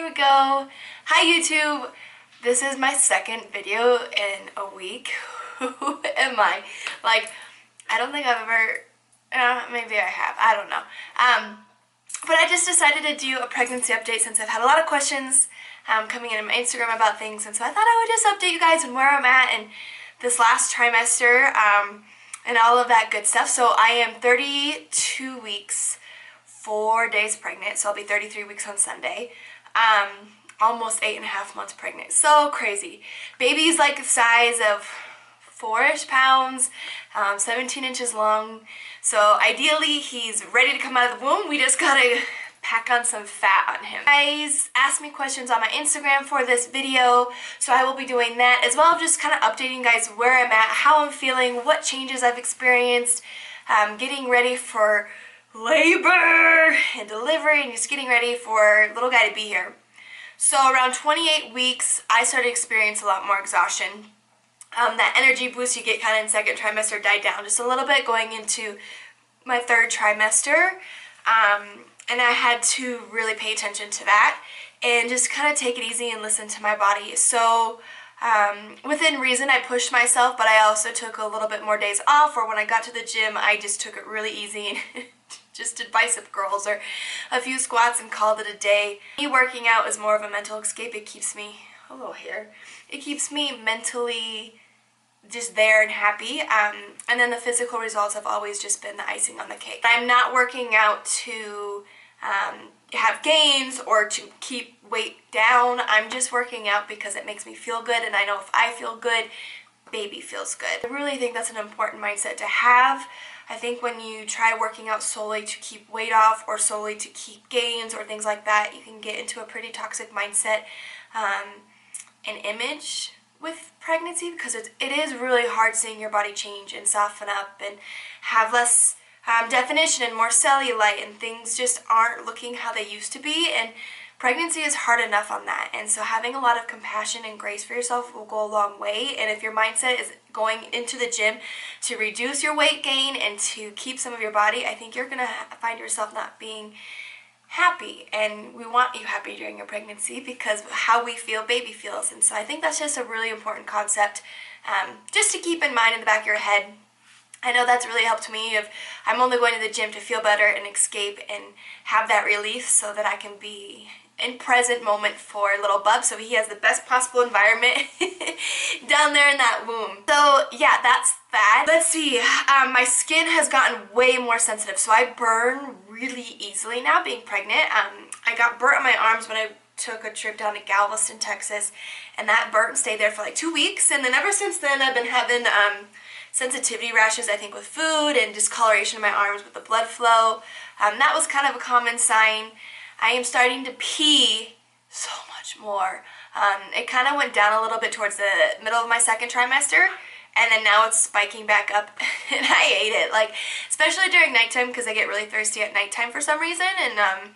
There we go. Hi YouTube. This is my second video in a week. Who am I? Like, I don't think I've ever, maybe I have, I don't know. But I just decided to do a pregnancy update since I've had a lot of questions coming in on my Instagram about things, and so I thought I would just update you guys on where I'm at in this last trimester and all of that good stuff. So I am 32 weeks, 4 days pregnant, so I'll be 33 weeks on Sunday. Almost 8.5 months pregnant. So crazy. Baby's like the size of 4-ish pounds, 17 inches long. So ideally he's ready to come out of the womb. We just gotta pack on some fat on him. Guys asked me questions on my Instagram for this video, so I will be doing that as well, just kind of updating you guys where I'm at, how I'm feeling, what changes I've experienced, getting ready for labor and delivery, and just getting ready for little guy to be here. So around 28 weeks, I started to experience a lot more exhaustion. That energy boost you get kind of in second trimester died down just a little bit going into my third trimester. And I had to really pay attention to that and just kind of take it easy and listen to my body. So within reason, I pushed myself, but I also took a little bit more days off, or when I got to the gym, I just took it really easy and just did bicep curls or a few squats and called it a day. Me working out is more of a mental escape. It keeps me, hello here, it keeps me mentally just there and happy, and then the physical results have always just been the icing on the cake. I'm not working out to have gains or to keep weight down. I'm just working out because it makes me feel good, and I know if I feel good, baby feels good. I really think that's an important mindset to have. I think when you try working out solely to keep weight off or solely to keep gains or things like that, you can get into a pretty toxic mindset and image with pregnancy, because it is really hard seeing your body change and soften up and have less definition and more cellulite, and things just aren't looking how they used to be, and pregnancy is hard enough on that. And so having a lot of compassion and grace for yourself will go a long way. And if your mindset is going into the gym to reduce your weight gain and to keep some of your body, I think you're gonna find yourself not being happy, and we want you happy during your pregnancy because how we feel, baby feels. And so I think that's just a really important concept just to keep in mind in the back of your head. I know that's really helped me. If I'm only going to the gym to feel better and escape and have that relief so that I can be in present moment for little bub, so he has the best possible environment down there in that womb. So yeah, that's that. Let's see, my skin has gotten way more sensitive, so I burn really easily now being pregnant. I got burnt on my arms when I took a trip down to Galveston, Texas, and that burn stayed there for like 2 weeks, and then ever since then I've been having sensitivity rashes, I think, with food, and discoloration in my arms with the blood flow. That was kind of a common sign. I am starting to pee so much more. It kind of went down a little bit towards the middle of my second trimester, and then now it's spiking back up, and I hate it. Like, especially during nighttime, because I get really thirsty at nighttime for some reason, and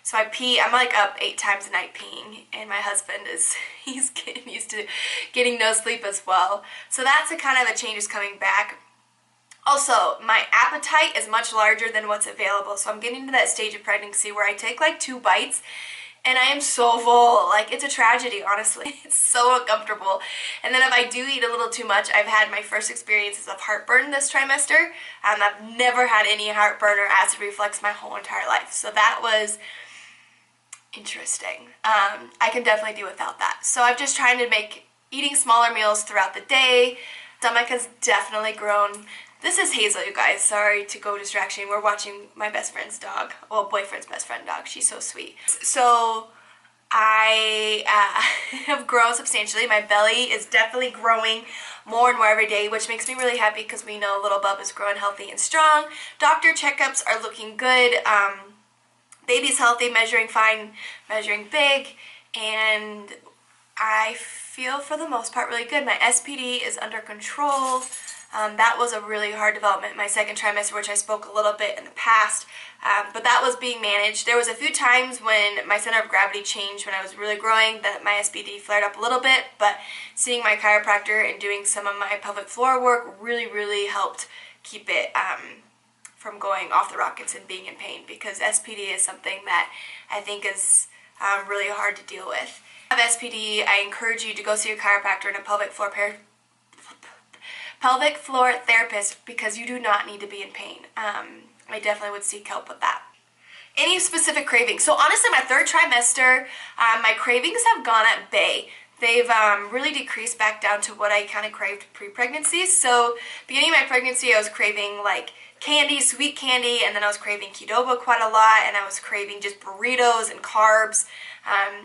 so I pee. I'm like up 8 times a night peeing, and my husband he's getting used to getting no sleep as well. So that's a kind of a change is coming back. Also, my appetite is much larger than what's available, so I'm getting to that stage of pregnancy where I take like 2 bites and I am so full. Like, it's a tragedy, honestly. It's so uncomfortable. And then if I do eat a little too much, I've had my first experiences of heartburn this trimester. I've never had any heartburn or acid reflux my whole entire life, so that was interesting. I can definitely do without that. So I'm just trying to make eating smaller meals throughout the day. Stomach has definitely grown. This is Hazel, you guys. Sorry to go distraction. We're watching my best friend's dog. Well, boyfriend's best friend dog. She's so sweet. So I have grown substantially. My belly is definitely growing more and more every day, which makes me really happy because we know little bub is growing healthy and strong. Doctor checkups are looking good. Baby's healthy, measuring fine, measuring big, and I feel for the most part really good. My SPD is under control. That was a really hard development in my second trimester, which I spoke a little bit in the past, but that was being managed. There was a few times when my center of gravity changed when I was really growing that my SPD flared up a little bit, but seeing my chiropractor and doing some of my pelvic floor work really helped keep it from going off the rockets and being in pain, because SPD is something that I think is really hard to deal with. If you have SPD, I encourage you to go see a chiropractor and a pelvic floor therapist because you do not need to be in pain. I definitely would seek help with that. Any specific cravings? So honestly, my third trimester, my cravings have gone at bay. They've really decreased back down to what I kind of craved pre-pregnancy. So beginning of my pregnancy, I was craving like candy, sweet candy, and then I was craving Qdoba quite a lot, and I was craving just burritos and carbs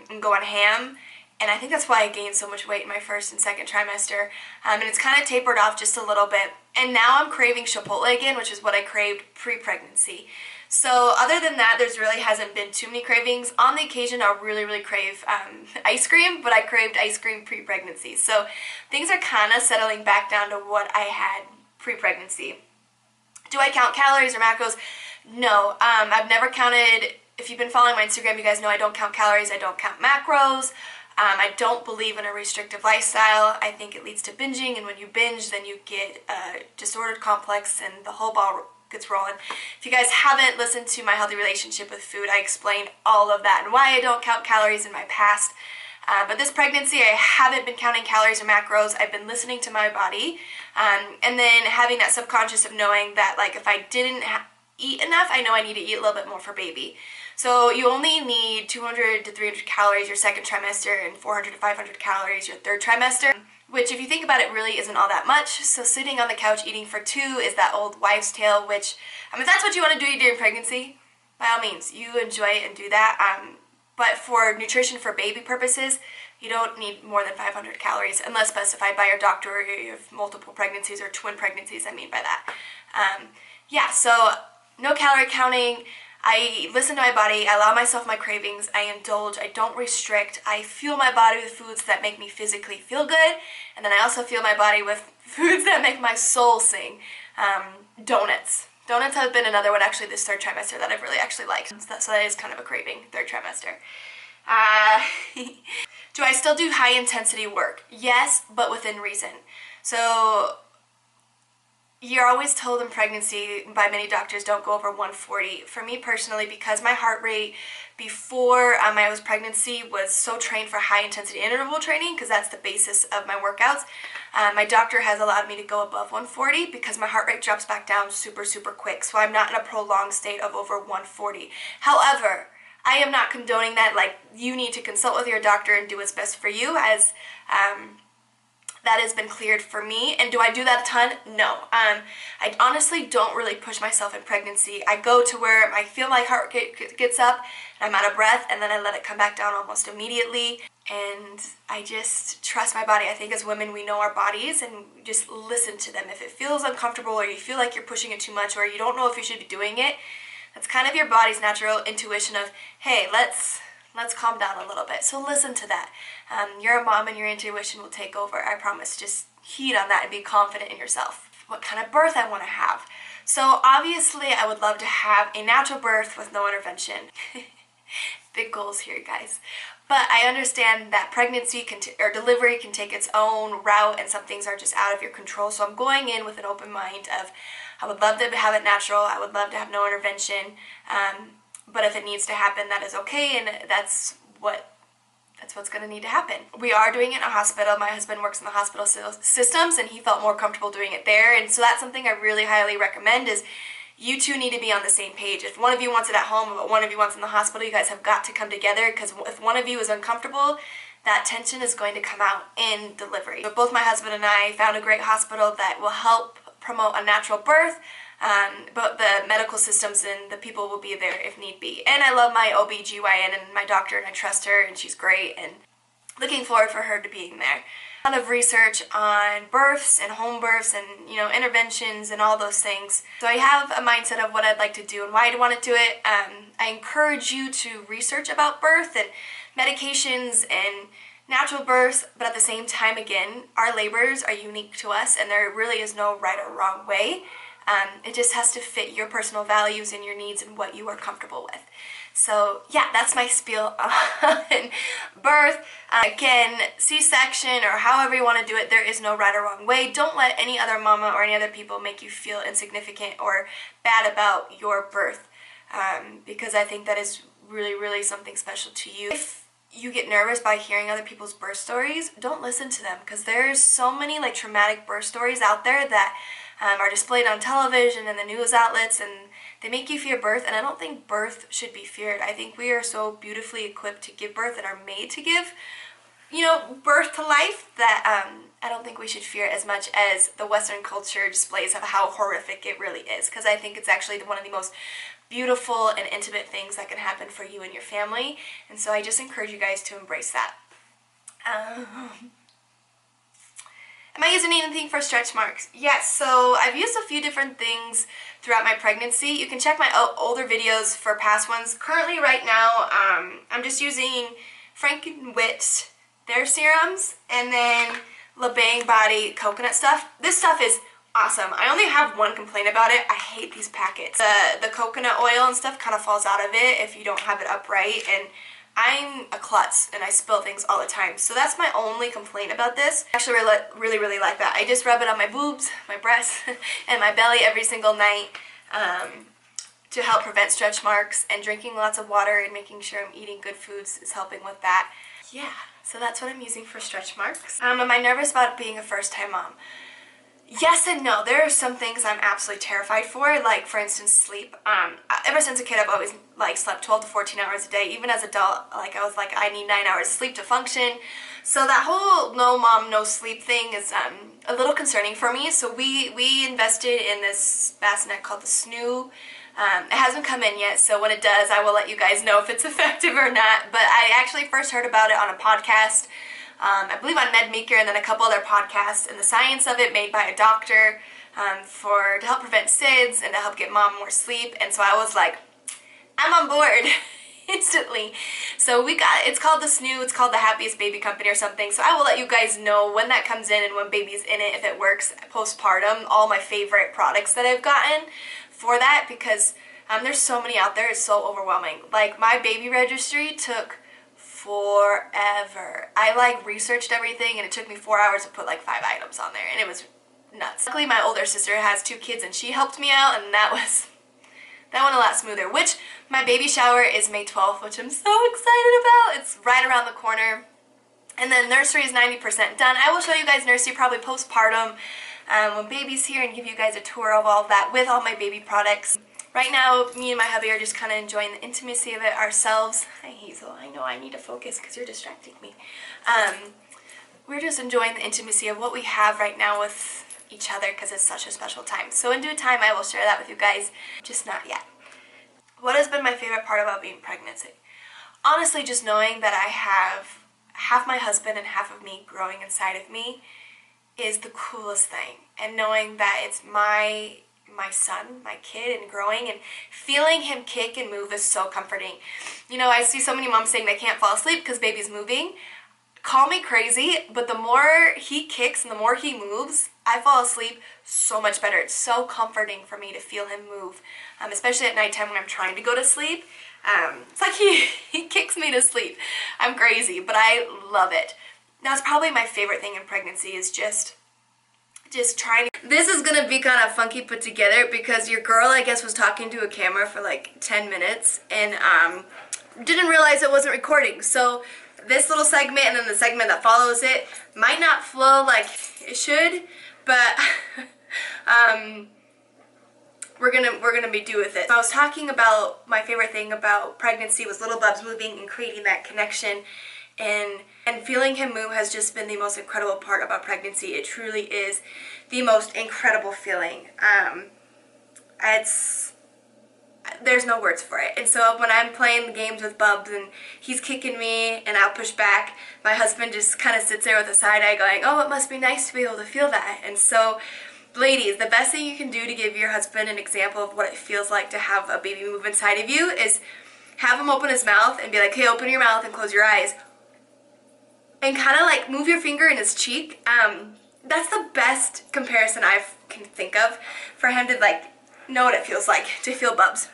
and going ham. And I think that's why I gained so much weight in my first and second trimester. And it's kind of tapered off just a little bit. And now I'm craving Chipotle again, which is what I craved pre-pregnancy. So other than that, there's really hasn't been too many cravings. On the occasion, I'll really crave ice cream, but I craved ice cream pre-pregnancy. So things are kind of settling back down to what I had pre-pregnancy. Do I count calories or macros? No, I've never counted. If you've been following my Instagram, you guys know I don't count calories, I don't count macros. I don't believe in a restrictive lifestyle. I think it leads to binging, and when you binge, then you get a disordered complex and the whole ball gets rolling. If you guys haven't listened to my healthy relationship with food, I explained all of that and why I don't count calories in my past. But this pregnancy, I haven't been counting calories or macros. I've been listening to my body, and then having that subconscious of knowing that, like, if I didn't eat enough, I know I need to eat a little bit more for baby. So you only need 200 to 300 calories your second trimester and 400 to 500 calories your third trimester, which if you think about it really isn't all that much. So sitting on the couch eating for two is that old wives' tale, which, if that's what you want to do during pregnancy, by all means, you enjoy it and do that. But for nutrition for baby purposes, you don't need more than 500 calories unless specified by your doctor or you have multiple pregnancies or twin pregnancies, I mean by that. Yeah, so no calorie counting. I listen to my body, I allow myself my cravings, I indulge, I don't restrict, I fuel my body with foods that make me physically feel good, and then I also fuel my body with foods that make my soul sing. Donuts. Donuts have been another one actually this third trimester that I've really actually liked, so that is kind of a craving, third trimester. Do I still do high intensity work? Yes, but within reason. So you're always told in pregnancy by many doctors, don't go over 140. For me personally, because my heart rate before I was pregnancy was so trained for high intensity interval training, because that's the basis of my workouts, my doctor has allowed me to go above 140 because my heart rate drops back down super quick. So I'm not in a prolonged state of over 140. However, I am not condoning that. Like, you need to consult with your doctor and do what's best for you, as that has been cleared for me. And do I do that a ton? No. I honestly don't really push myself in pregnancy. I go to where I feel my heart gets up and I'm out of breath, and then I let it come back down almost immediately. And I just trust my body. I think as women, we know our bodies and just listen to them. If it feels uncomfortable or you feel like you're pushing it too much or you don't know if you should be doing it, that's kind of your body's natural intuition of, hey, let's calm down a little bit. So listen to that. You're a mom and your intuition will take over. I promise. Just heed on that and be confident in yourself. What kind of birth I want to have. So obviously I would love to have a natural birth with no intervention. Big goals here, guys. But I understand that pregnancy or delivery can take its own route and some things are just out of your control. So I'm going in with an open mind of, I would love to have it natural. I would love to have no intervention. But if it needs to happen, that is okay, and that's what's going to need to happen. We are doing it in a hospital. My husband works in the hospital systems, and he felt more comfortable doing it there. And so that's something I really highly recommend, is you two need to be on the same page. If one of you wants it at home, but one of you wants it in the hospital, you guys have got to come together, because if one of you is uncomfortable, that tension is going to come out in delivery. But both my husband and I found a great hospital that will help promote a natural birth, but the medical systems and the people will be there if need be. And I love my OB/GYN and my doctor, and I trust her, and she's great, and looking forward for her to being there. A lot of research on births and home births and, you know, interventions and all those things. So I have a mindset of what I'd like to do and why I want to do it. I encourage you to research about birth and medications and natural births, but at the same time, again, our labors are unique to us, and there really is no right or wrong way. It just has to fit your personal values and your needs and what you are comfortable with. So yeah, that's my spiel on birth. Again, C-section or however you want to do it, there is no right or wrong way. Don't let any other mama or any other people make you feel insignificant or bad about your birth, because I think that is really something special to you. If you get nervous by hearing other people's birth stories, don't listen to them, because there's so many like traumatic birth stories out there that are displayed on television and the news outlets, and they make you fear birth. And I don't think birth should be feared. I think we are so beautifully equipped to give birth and are made to give, you know, birth to life, that I don't think we should fear it as much as the Western culture displays of how horrific it really is, because I think it's actually one of the most beautiful and intimate things that can happen for you and your family. And so I just encourage you guys to embrace that. Am I using anything for stretch marks? Yes, so I've used a few different things throughout my pregnancy. You can check my older videos for past ones. Currently, right now, I'm just using Frank and Witt, their serums, and then LeBang Body coconut stuff. This stuff is awesome. I only have one complaint about it. I hate these packets. The coconut oil and stuff kind of falls out of it if you don't have it upright, and I'm a klutz and I spill things all the time. So that's my only complaint about this. I actually really like that. I just rub it on my boobs, my breasts, and my belly every single night to help prevent stretch marks, and drinking lots of water and making sure I'm eating good foods is helping with that. Yeah, so that's what I'm using for stretch marks. Am I nervous about being a first-time mom? Yes and no. There are some things I'm absolutely terrified for, like for instance sleep. Ever since a kid I've always like slept 12 to 14 hours a day. Even as an adult, like I was like, I need 9 hours of sleep to function. So that whole no mom, no sleep thing is a little concerning for me. So we invested in this bassinet called the Snoo. It hasn't come in yet, so when it does I will let you guys know if it's effective or not. But I actually first heard about it on a podcast, I believe on MedMaker, and then a couple other podcasts, and the science of it made by a doctor to help prevent SIDS and to help get mom more sleep. And so I was like, I'm on board instantly. So it's called the Snoo, it's called the Happiest Baby Company or something. So I will let you guys know when that comes in and when baby's in it, if it works postpartum. All my favorite products that I've gotten for that, because there's so many out there, it's so overwhelming. Like my baby registry took forever. I like researched everything and it took me 4 hours to put like 5 items on there, and it was nuts. Luckily my older sister has 2 kids and she helped me out, and that went a lot smoother. Which my baby shower is May 12th, which I'm so excited about. It's right around the corner. And then nursery is 90% done. I will show you guys nursery probably postpartum when baby's here, and give you guys a tour of all of that with all my baby products. Right now, me and my hubby are just kind of enjoying the intimacy of it ourselves. Hi, Hazel. I know I need to focus because you're distracting me. We're just enjoying the intimacy of what we have right now with each other, because it's such a special time. So in due time, I will share that with you guys, just not yet. What has been my favorite part about being pregnant? Honestly, just knowing that I have half my husband and half of me growing inside of me is the coolest thing. And knowing that it's my son, my kid, and growing and feeling him kick and move is so comforting. You know, I see so many moms saying they can't fall asleep because baby's moving. Call me crazy, but the more he kicks and the more he moves, I fall asleep so much better. It's so comforting for me to feel him move, especially at nighttime when I'm trying to go to sleep. It's like he kicks me to sleep. I'm crazy, but I love it. That's probably my favorite thing in pregnancy, is just trying to... This is gonna be kind of funky put together because your girl, I guess, was talking to a camera for like 10 minutes and didn't realize it wasn't recording. So this little segment and then the segment that follows it might not flow like it should, but we're gonna be do with it. So I was talking about my favorite thing about pregnancy was little Bubs moving and creating that connection, and feeling him move has just been the most incredible part about pregnancy. It truly is the most incredible feeling. There's no words for it. And so when I'm playing the games with Bubs and he's kicking me and I'll push back, my husband just kind of sits there with a side eye going, oh, it must be nice to be able to feel that. And so, ladies, the best thing you can do to give your husband an example of what it feels like to have a baby move inside of you is have him open his mouth and be like, hey, open your mouth and close your eyes. And kind of like move your finger in his cheek. That's the best comparison I can think of for him to like know what it feels like to feel Bubs.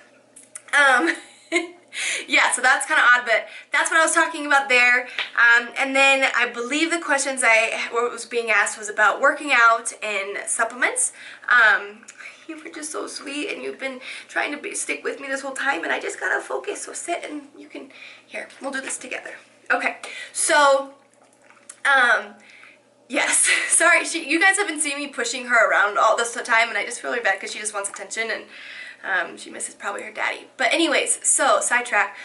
Yeah, so that's kind of odd, but that's what I was talking about there. And then I believe the questions what was being asked was about working out and supplements. you were just so sweet, and you've been trying to stick with me this whole time, and I just gotta focus. So sit, and you can, here, we'll do this together. Okay, so, yes, sorry, you guys have been seeing me pushing her around all this time, and I just feel really bad because she just wants attention, and she misses probably her daddy. But anyways, so, sidetrack.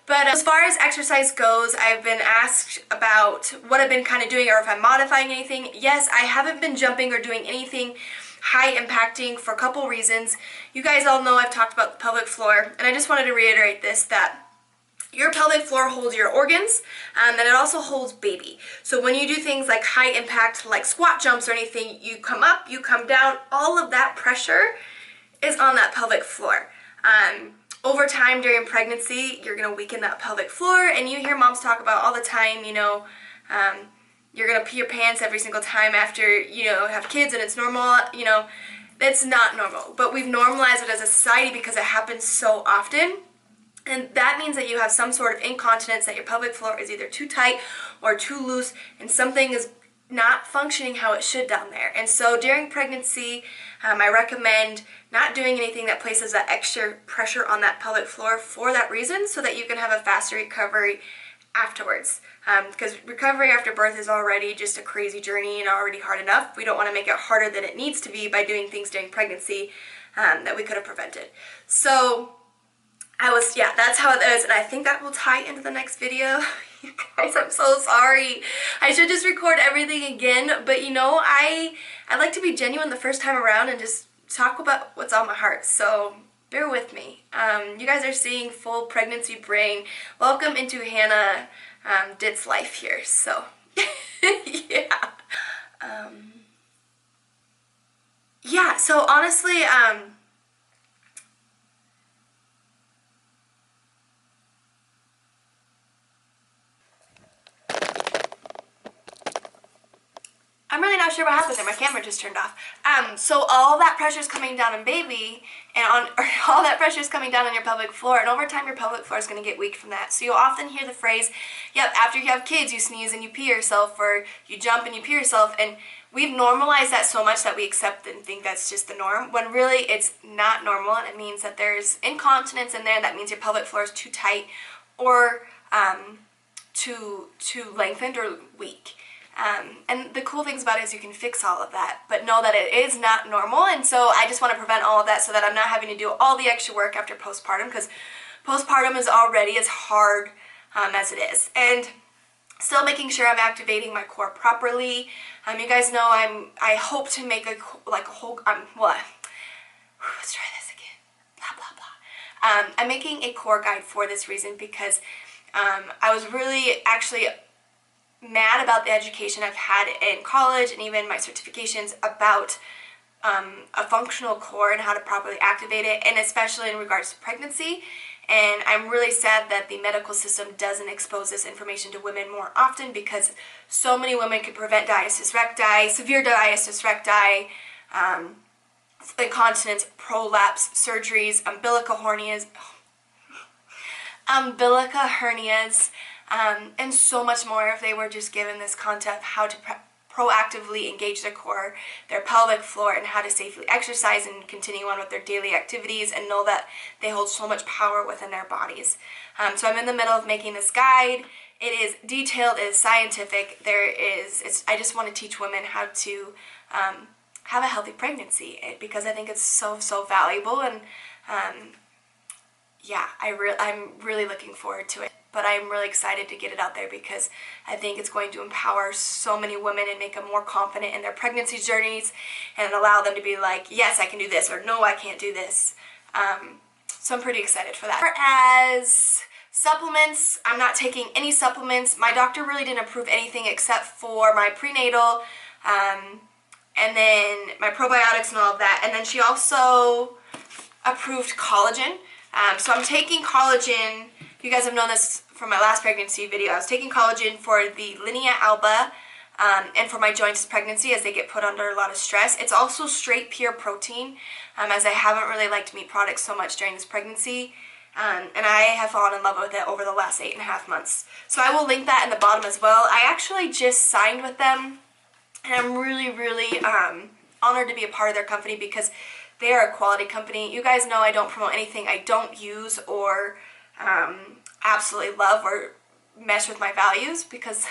But as far as exercise goes, I've been asked about what I've been kind of doing or if I'm modifying anything. Yes, I haven't been jumping or doing anything high impacting for a couple reasons. You guys all know I've talked about the pelvic floor, and I just wanted to reiterate this, that your pelvic floor holds your organs, and then it also holds baby. So when you do things like high impact, like squat jumps or anything, you come up, you come down, all of that pressure is on that pelvic floor. Over time during pregnancy, you're gonna weaken that pelvic floor, and you hear moms talk about all the time, you know, you're gonna pee your pants every single time after, you know, have kids, and it's normal, you know, that's not normal. But we've normalized it as a society because it happens so often. And that means that you have some sort of incontinence, that your pelvic floor is either too tight or too loose, and something is not functioning how it should down there. And so during pregnancy, I recommend not doing anything that places that extra pressure on that pelvic floor for that reason, so that you can have a faster recovery afterwards. Because recovery after birth is already just a crazy journey and already hard enough. We don't want to make it harder than it needs to be by doing things during pregnancy that we could have prevented. So yeah, that's how it is, and I think that will tie into the next video. You guys, I'm so sorry. I should just record everything again, but you know, I like to be genuine the first time around and just talk about what's on my heart, so bear with me. You guys are seeing full pregnancy brain. Welcome into Hannah Dit's life here, so yeah. Yeah, so honestly, I'm really not sure what happened there. My camera just turned off. So all that pressure is coming down on baby, and all that pressure is coming down on your pelvic floor, and over time your pelvic floor is going to get weak from that. So you'll often hear the phrase, yep, after you have kids, you sneeze and you pee yourself, or you jump and you pee yourself, and we've normalized that so much that we accept and think that's just the norm, when really it's not normal, and it means that there's incontinence in there. That means your pelvic floor is too tight, or too lengthened or weak. And the cool things about it is you can fix all of that, but know that it is not normal, and so I just want to prevent all of that so that I'm not having to do all the extra work after postpartum, because postpartum is already as hard as it is. And still making sure I'm activating my core properly. You guys know I hope to make let's try this again, blah blah blah. I'm making a core guide for this reason, because I was really actually mad about the education I've had in college and even my certifications about a functional core and how to properly activate it, and especially in regards to pregnancy. And I'm really sad that the medical system doesn't expose this information to women more often, because so many women can prevent diastasis recti, severe diastasis recti, incontinence, prolapse, surgeries, umbilical hernias, and so much more if they were just given this concept of how to proactively engage their core, their pelvic floor, and how to safely exercise and continue on with their daily activities, and know that they hold so much power within their bodies. So I'm in the middle of making this guide. It is detailed, it is scientific. I just want to teach women how to have a healthy pregnancy, because I think it's so valuable, and yeah, I'm really looking forward to it. But I'm really excited to get it out there, because I think it's going to empower so many women and make them more confident in their pregnancy journeys, and allow them to be like, yes, I can do this, or no, I can't do this. So I'm pretty excited for that. As supplements, I'm not taking any supplements. My doctor really didn't approve anything except for my prenatal, and then my probiotics and all of that. And then she also approved collagen. So I'm taking collagen. You guys have known this from my last pregnancy video. I was taking collagen for the linea alba and for my joints pregnancy, as they get put under a lot of stress. It's also straight pure protein, as I haven't really liked meat products so much during this pregnancy, and I have fallen in love with it over the last 8.5 months. So I will link that in the bottom as well. I actually just signed with them, and I'm really honored to be a part of their company because they are a quality company. You guys know I don't promote anything I don't use or absolutely love or mesh with my values, because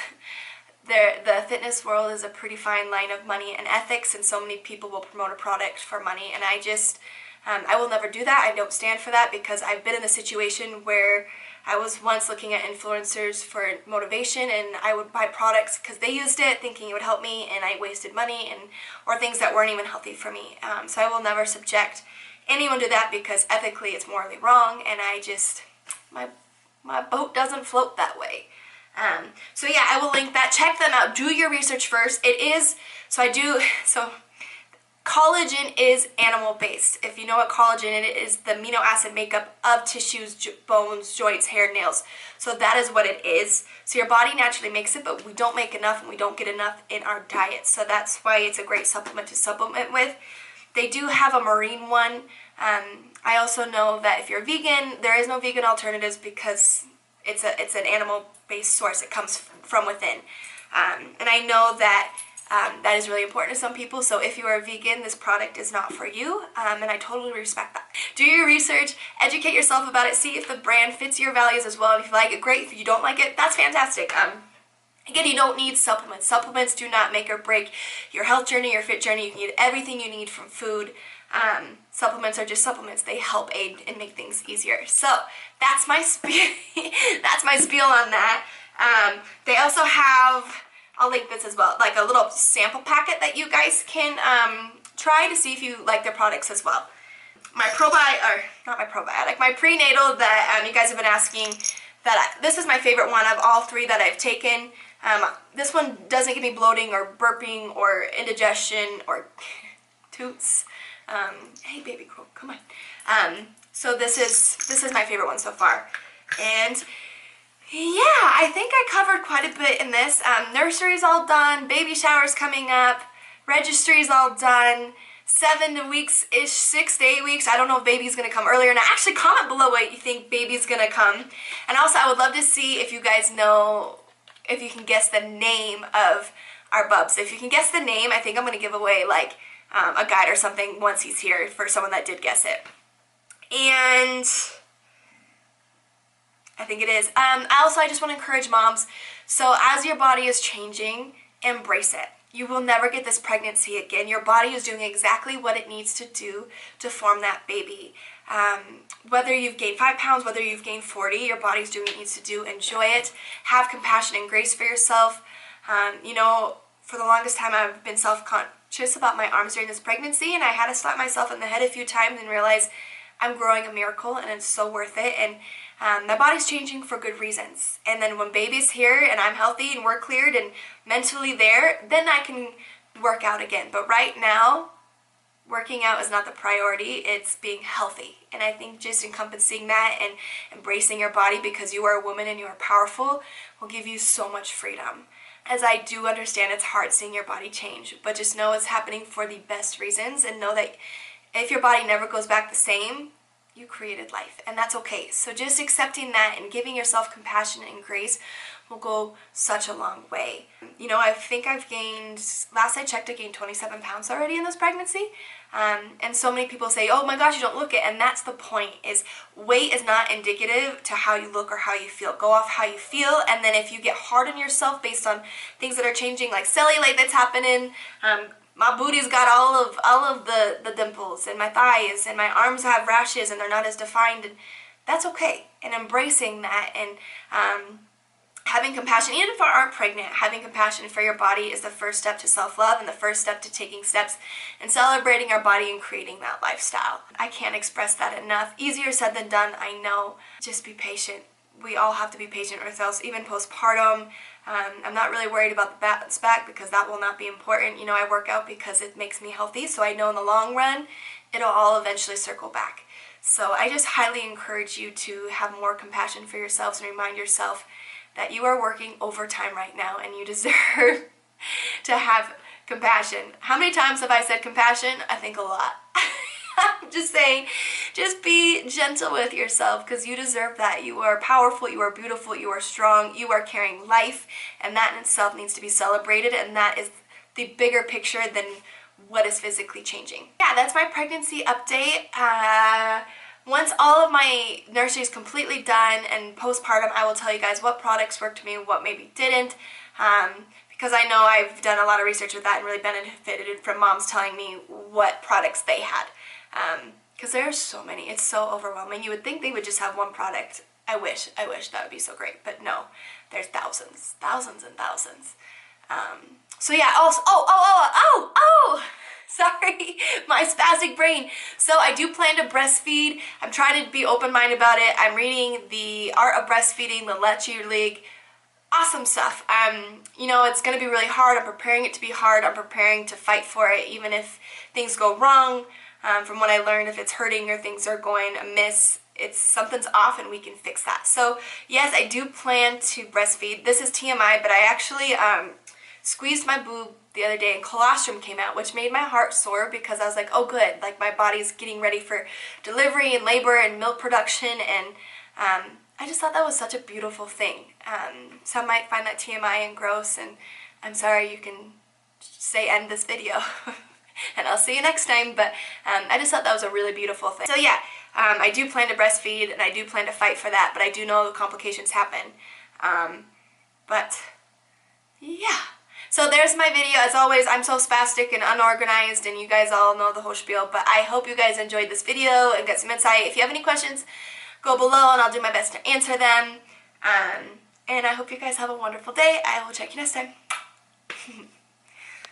the fitness world is a pretty fine line of money and ethics, and so many people will promote a product for money, and I will never do that. I don't stand for that, because I've been in the situation where I was once looking at influencers for motivation, and I would buy products because they used it thinking it would help me, and I wasted money or things that weren't even healthy for me. So I will never subject anyone to that, because ethically it's morally wrong, and my boat doesn't float that way. So yeah, I will link that. Check them out. Do your research first. Collagen is animal-based. If you know what collagen is, it is the amino acid makeup of tissues, bones, joints, hair, nails. So that is what it is. So your body naturally makes it, but we don't make enough, and we don't get enough in our diet. So that's why it's a great supplement to supplement with. They do have a marine one. I also know that if you're vegan, there is no vegan alternatives, because it's an animal-based source. It comes from within. And I know that that is really important to some people. So if you are a vegan, this product is not for you, and I totally respect that. Do your research, educate yourself about it, see if the brand fits your values as well. And if you like it, great. If you don't like it, that's fantastic. Again, you don't need supplements. Supplements do not make or break your health journey, your fit journey. You can get everything you need from food. Supplements are just supplements. They help aid and make things easier. So that's my spiel. That's my spiel on that. They also have, I'll link this as well, like a little sample packet that you guys can try to see if you like their products as well. My prenatal that you guys have been asking, this is my favorite one of all three that I've taken. This one doesn't give me bloating or burping or indigestion or toots. Hey baby girl, come on. So this is my favorite one so far. And yeah, I think I covered quite a bit in this. Nursery's all done, baby shower's coming up, registry's all done, 7 weeks-ish, 6 to 8 weeks. I don't know if baby's gonna come earlier. Now actually comment below what you think baby's gonna come. And also I would love to see if you guys know, if you can guess the name of our bubs. If you can guess the name, I think I'm gonna give away like a guide or something once he's here for someone that did guess it. And I think it is. I just want to encourage moms, so as your body is changing, embrace it. You will never get this pregnancy again. Your body is doing exactly what it needs to do to form that baby. Whether you've gained 5 pounds, whether you've gained 40, your body's doing what it needs to do. Enjoy it. Have compassion and grace for yourself. You know, for the longest time I've been self-conscious about my arms during this pregnancy, and I had to slap myself in the head a few times and realize I'm growing a miracle, and it's so worth it. And my body's changing for good reasons. And then when baby's here and I'm healthy and we're cleared and mentally there, then I can work out again. But right now, working out is not the priority. It's being healthy. And I think just encompassing that and embracing your body because you are a woman and you are powerful will give you so much freedom. As I do understand it's hard seeing your body change, but just know it's happening for the best reasons, and know that if your body never goes back the same, you created life, and that's okay. So just accepting that and giving yourself compassion and grace will go such a long way. You know, I think I've gained, last I checked, I gained 27 pounds already in this pregnancy. And so many people say, oh my gosh, you don't look it. And that's the point, is weight is not indicative to how you look or how you feel. Go off how you feel. And then if you get hard on yourself based on things that are changing, like cellulite that's happening, my booty's got all of the dimples, and my thighs, and my arms have rashes and they're not as defined, and that's okay. And embracing that and having compassion, even if you aren't pregnant, having compassion for your body is the first step to self-love and the first step to taking steps and celebrating our body and creating that lifestyle. I can't express that enough. Easier said than done, I know. Just be patient. We all have to be patient with ourselves, even postpartum. I'm not really worried about the bounce back because that will not be important. You know, I work out because it makes me healthy, so I know in the long run, it'll all eventually circle back. So I just highly encourage you to have more compassion for yourselves and remind yourself that you are working overtime right now and you deserve to have compassion. How many times have I said compassion? I think a lot. I'm just saying, just be gentle with yourself because you deserve that. You are powerful, you are beautiful, you are strong, you are carrying life, and that in itself needs to be celebrated, and that is the bigger picture than what is physically changing. Yeah, that's my pregnancy update. Once all of my nursery is completely done and postpartum, I will tell you guys what products worked for me and what maybe didn't. Because I know I've done a lot of research with that and really benefited from moms telling me what products they had. Because there are so many. It's so overwhelming. You would think they would just have one product. I wish that would be so great. But no, there's thousands and thousands. So yeah, also, sorry, my spastic brain. So I do plan to breastfeed. I'm trying to be open-minded about it. I'm reading The Art of Breastfeeding, the Let Your League. Awesome stuff. You know, it's going to be really hard. I'm preparing it to be hard. I'm preparing to fight for it, even if things go wrong. From what I learned, if it's hurting or things are going amiss, something's off and we can fix that. So yes, I do plan to breastfeed. This is TMI, but I actually squeezed my boob the other day and colostrum came out, which made my heart soar because I was like, oh good, like my body's getting ready for delivery and labor and milk production, and I just thought that was such a beautiful thing. Some might find that TMI and gross, and I'm sorry, you can say end this video and I'll see you next time, but I just thought that was a really beautiful thing. So yeah, I do plan to breastfeed and I do plan to fight for that, but I do know complications happen. But yeah. So there's my video. As always, I'm so spastic and unorganized, and you guys all know the whole spiel, but I hope you guys enjoyed this video and get some insight. If you have any questions, go below and I'll do my best to answer them. And I hope you guys have a wonderful day. I will check you next time.